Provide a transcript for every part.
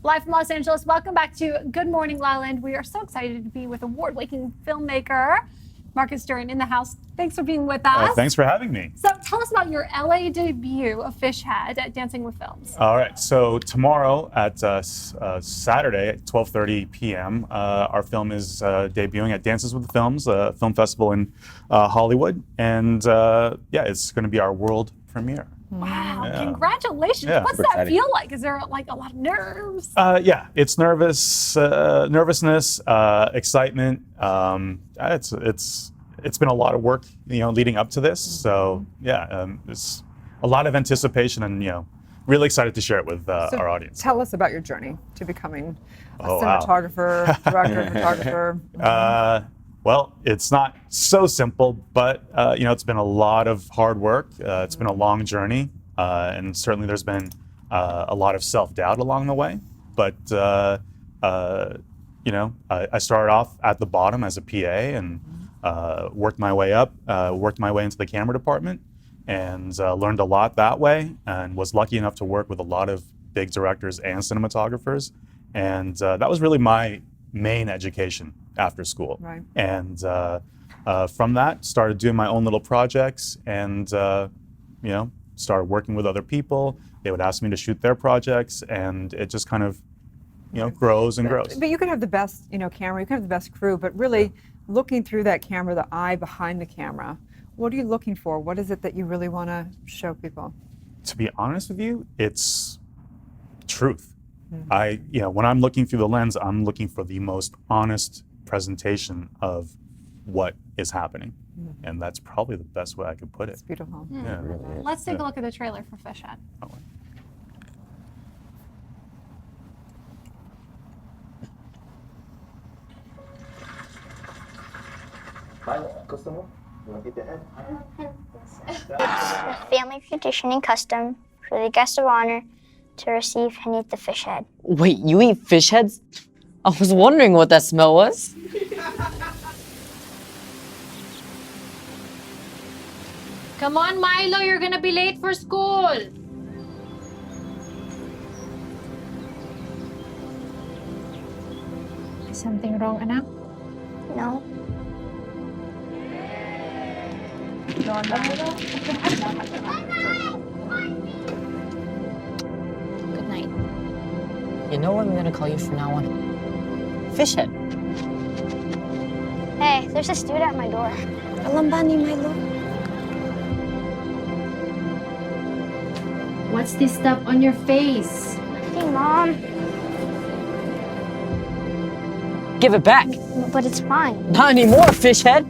Live from Los Angeles. Welcome back to Good Morning LaLa, and we are so excited to be with award-winning filmmaker Marcus Durian in the house. Thanks for being with us. Thanks for having me. So tell us about your LA debut of Fish Head at Dancing with Films. All right, so tomorrow at Saturday at 12:30 p.m., our film is debuting at Dances with Films, a film festival in Hollywood, and it's going to be our world premiere. Wow, congratulations. Yeah. What's that feel like? Is there like a lot of nerves? It's nervousness, excitement. It's been a lot of work, leading up to this. So it's a lot of anticipation, and really excited to share it with our audience. Tell us about your journey to becoming a wow. cinematographer, director, photographer. Well, it's not so simple, but it's been a lot of hard work. It's been a long journey, and certainly there's been a lot of self-doubt along the way. But I started off at the bottom as a PA and worked my way up, worked my way into the camera department, and learned a lot that way. And was lucky enough to work with a lot of big directors and cinematographers, and that was really my main education after school. Right. And from that, started doing my own little projects, and started working with other people. They would ask me to shoot their projects, and it just kind of grows and grows. But you can have the best camera, you can have the best crew, but really looking through that camera, the eye behind the camera, what are you looking for? What is it that you really want to show people? To be honest with you, it's truth. When I'm looking through the lens, I'm looking for the most honest presentation of what is happening. And that's probably the best way I could put it. It's beautiful. Yeah. Let's take a look at the trailer for Fish Head. Hi, customer. You want to get the head? It's a family tradition and custom for the guest of honor to receive and eat the fish head. Wait, you eat fish heads? I was wondering what that smell was. Come on, Milo, you're gonna be late for school. Is something wrong, anak? No. Good night. You know what I'm gonna call you from now on? Fish head. Hey, there's a student at my door. Alambani, Milo. What's this stuff on your face? Hey, Mom. Give it back. But it's mine. Not anymore, fish head.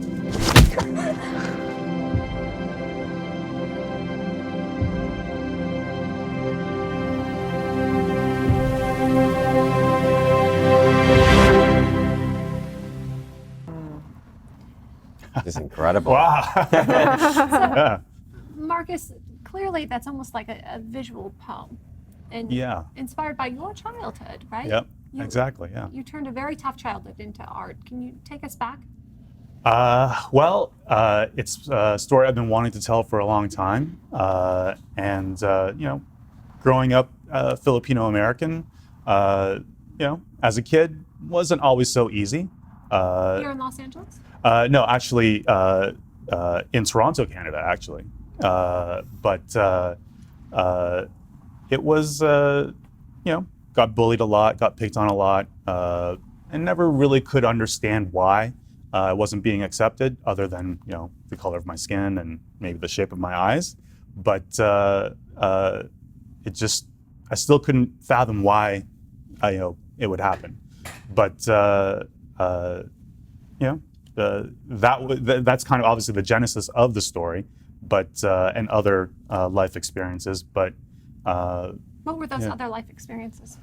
It's incredible. Wow. Marcus, clearly that's almost like a visual poem. And inspired by your childhood, right? Yep, exactly, yeah. You turned a very tough childhood into art. Can you take us back? It's a story I've been wanting to tell for a long time. Growing up Filipino American, as a kid, wasn't always so easy. Here in Los Angeles? No, actually, in Toronto, Canada, actually. It was, got bullied a lot, got picked on a lot, and never really could understand why I wasn't being accepted, other than the color of my skin and maybe the shape of my eyes. But I still couldn't fathom why it would happen. But that's kind of obviously the genesis of the story, but and other life experiences. But what were those other life experiences?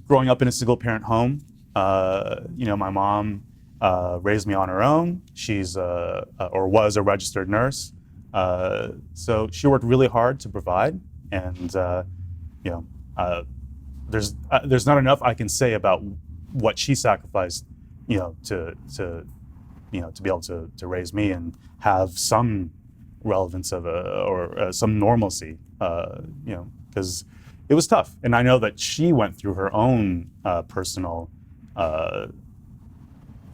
Growing up in a single-parent home, my mom raised me on her own. She's or was a registered nurse, so she worked really hard to provide. And there's not enough I can say about what she sacrificed, to be able to raise me and have some relevance of some normalcy, because it was tough. And I know that she went through her own personal,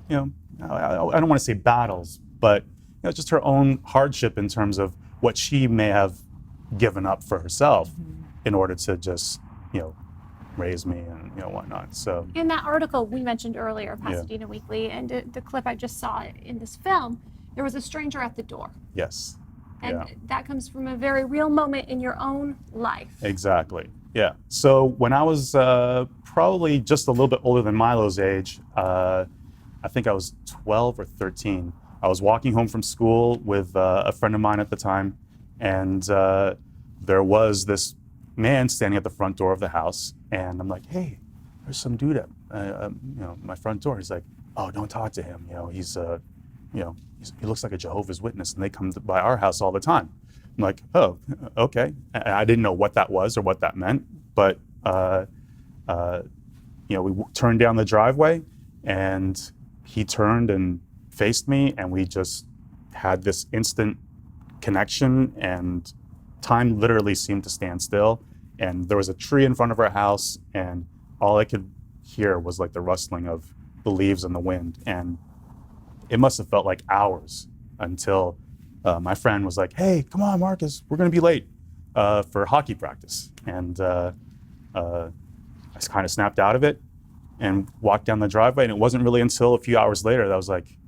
you know, I don't want to say battles, but you know, just her own hardship in terms of what she may have given up for herself in order to just, you know, raise me and you know whatnot. So In that article we mentioned earlier, Pasadena Weekly, and the clip I just saw in this film, there was a stranger at the door. yes, And yeah. that comes from a very real moment in your own life. Exactly. Yeah. So when I was probably just a little bit older than Milo's age, I think I was 12 or 13. I was walking home from school with a friend of mine at the time, and there was this man standing at the front door of the house, and I'm like, "Hey, there's some dude at you know, my front door." He's like, "Oh, don't talk to him. You know, he looks like a Jehovah's Witness, and they come by our house all the time." I'm like, "Oh, okay." I didn't know what that was or what that meant, but you know, we turned down the driveway, and he turned and faced me, and we just had this instant connection, and time literally seemed to stand still. And there was a tree in front of our house, and all I could hear was like the rustling of the leaves in the wind. And it must have felt like hours until my friend was like, "Hey, come on, Marcus, we're gonna be late for hockey practice." And I just kind of snapped out of it and walked down the driveway. And it wasn't really until a few hours later that I was like,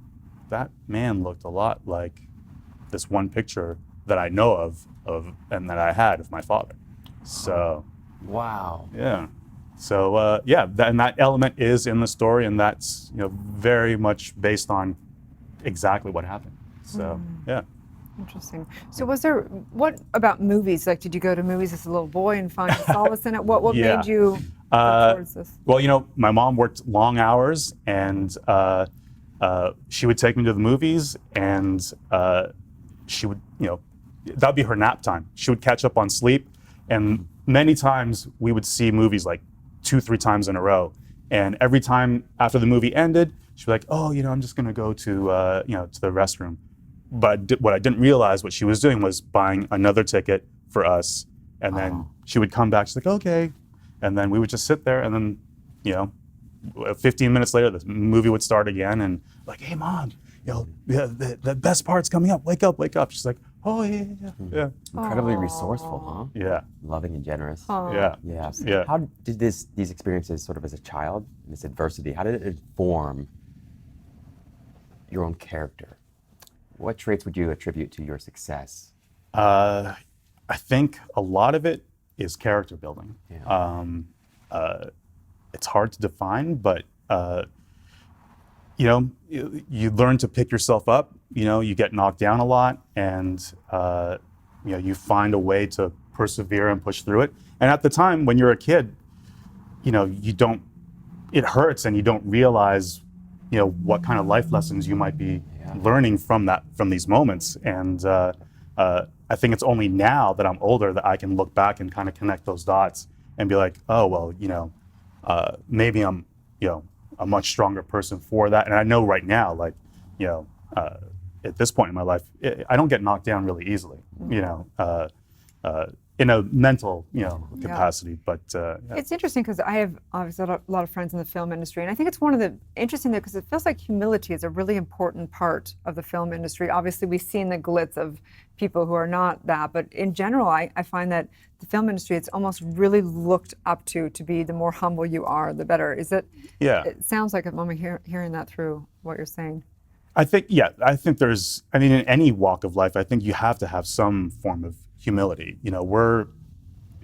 that man looked a lot like this one picture that I know of and that I had of my father. So, Wow. yeah. So yeah, and that element is in the story, and that's, you know, very much based on exactly what happened. So yeah. Interesting. So what about movies? Like, did you go to movies as a little boy and find solace in it? What Yeah. made you go towards this? Well, you know, my mom worked long hours, and she would take me to the movies, and she would, you know, that'd be her nap time. She would catch up on sleep, and many times we would see movies like 2-3 times in a row. And every time after the movie ended, she'd be like, "Oh, you know, I'm just gonna go to, you know, to the restroom." But what I didn't realize what she was doing was buying another ticket for us, and then she would come back. She's like, "Okay," and then we would just sit there, and then, you know, 15 minutes later, the movie would start again, and like, "Hey, Mom, you know, the best part's coming up. Wake up, wake up." She's like, "Oh yeah, yeah." Incredibly resourceful, huh? Yeah, Loving and generous. yeah, Yeah. yeah. How did these experiences, sort of as a child, this adversity, how did it inform your own character? What traits would you attribute to your success? I think a lot of it is character building. Yeah. It's hard to define, but you know, you learn to pick yourself up. You know, you get knocked down a lot, and you know, you find a way to persevere and push through it. And at the time, when you're a kid, you know, it hurts, and you don't realize, you know, what kind of life lessons you might be learning from these moments. And I think it's only now that I'm older that I can look back and kind of connect those dots and be like, oh, well, you know, maybe I'm, you know, a much stronger person for that. And I know right now, like, you know, at this point in my life, I don't get knocked down really easily, you know, in a mental, you know, capacity. But It's interesting because I have obviously a lot of friends in the film industry, and I think it's one of the interesting because it feels like humility is a really important part of the film industry. Obviously, we've seen the glitz of people who are not that, but in general, I find that the film industry, it's almost really looked up to be the more humble you are, the better. Is it? Yeah. It sounds like I'm hearing that through what you're saying. I think there's, I mean, in any walk of life, I think you have to have some form of humility. You know,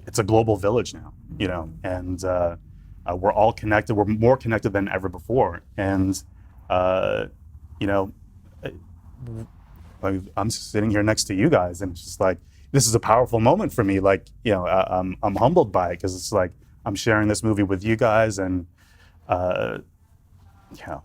it's a global village now, you know, and we're all connected. We're more connected than ever before. And, you know, I'm sitting here next to you guys, and it's just like, this is a powerful moment for me. Like, you know, I'm humbled by it because it's like, I'm sharing this movie with you guys, and, you know,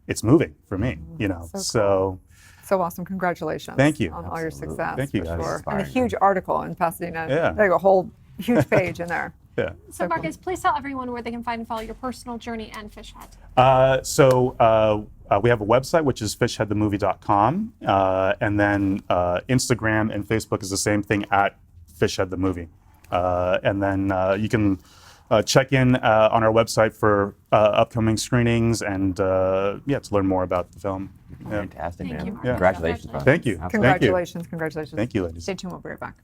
it's moving for me, you know, so. So awesome. Congratulations. Thank you. On all your success. Thank you, for guys. sure. And a huge article in Pasadena. Yeah. Like a whole huge page in there. Yeah. So Marcus, please tell everyone where they can find and follow your personal journey and Fishhead. We have a website, which is fishheadthemovie.com. And then Instagram and Facebook is the same thing at Fishhead the Movie. And then you can check in on our website for upcoming screenings and to learn more about the film. Yeah. Fantastic, Thank man. you, Mark. Congratulations, brother. Thank you. Absolutely. Congratulations, congratulations. Thank you, ladies. Stay tuned, we'll be right back.